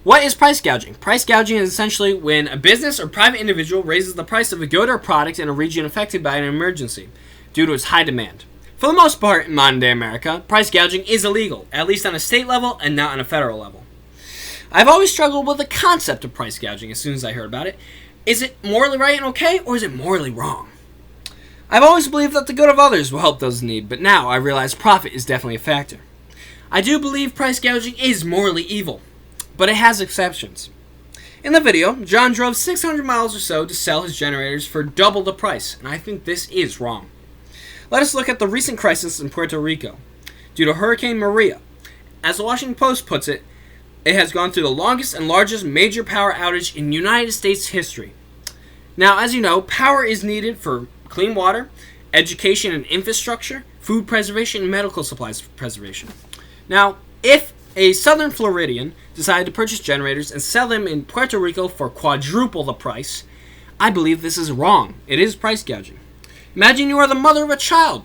What is price gouging? Price gouging is essentially when a business or private individual raises the price of a good or product in a region affected by an emergency due to its high demand. For the most part, in modern-day America, price gouging is illegal, at least on a state level and not on a federal level. I've always struggled with the concept of price gouging as soon as I heard about it. Is it morally right and okay, or is it morally wrong? I've always believed that the good of others will help those in need, but now I realize profit is definitely a factor. I do believe price gouging is morally evil, but it has exceptions. In the video, John drove 600 miles or so to sell his generators for double the price, and I think this is wrong. Let us look at the recent crisis in Puerto Rico due to Hurricane Maria. As the Washington Post puts it, it has gone through the longest and largest major power outage in United States history. Now, as you know, power is needed for clean water, education and infrastructure, food preservation, and medical supplies preservation. Now, if a Southern Floridian decided to purchase generators and sell them in Puerto Rico for quadruple the price, I believe this is wrong. It is price gouging. Imagine you are the mother of a child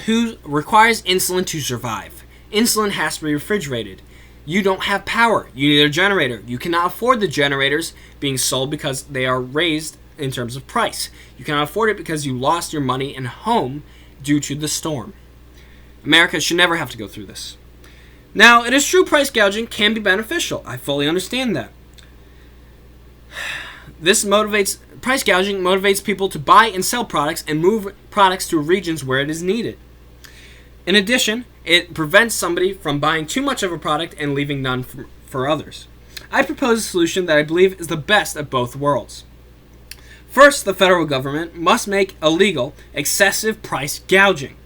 who requires insulin to survive. Insulin has to be refrigerated. You don't have power. You need a generator. You cannot afford the generators being sold because they are raised in terms of price. You cannot afford it because you lost your money and home due to the storm. America should never have to go through this. Now, it is true price gouging can be beneficial. I fully understand that. Price gouging motivates people to buy and sell products and move products to regions where it is needed. In addition, it prevents somebody from buying too much of a product and leaving none for others. I propose a solution that I believe is the best of both worlds. First, the federal government must make illegal excessive price gouging.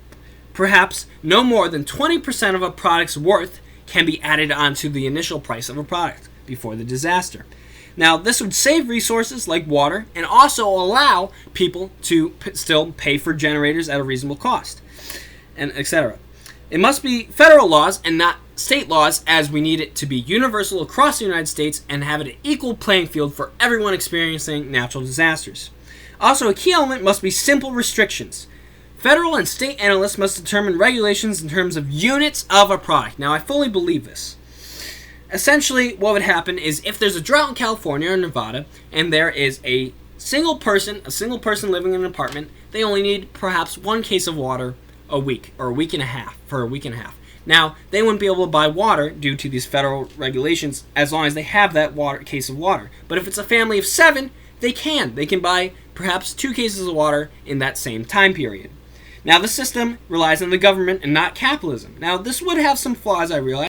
Perhaps no more than 20% of a product's worth can be added onto the initial price of a product before the disaster. Now, this would save resources like water and also allow people to still pay for generators at a reasonable cost, and etc. It must be federal laws and not state laws, as we need it to be universal across the United States and have an equal playing field for everyone experiencing natural disasters. Also, a key element must be simple restrictions. Federal and state analysts must determine regulations in terms of units of a product. Now, I fully believe this. Essentially, what would happen is if there's a drought in California or Nevada, and there is a single person living in an apartment, they only need perhaps one case of water a week, or a week and a half. Now, they wouldn't be able to buy water due to these federal regulations as long as they have that case of water. But if it's a family of 7, they can. They can buy perhaps 2 cases of water in that same time period. Now, the system relies on the government and not capitalism. Now, this would have some flaws, I realize.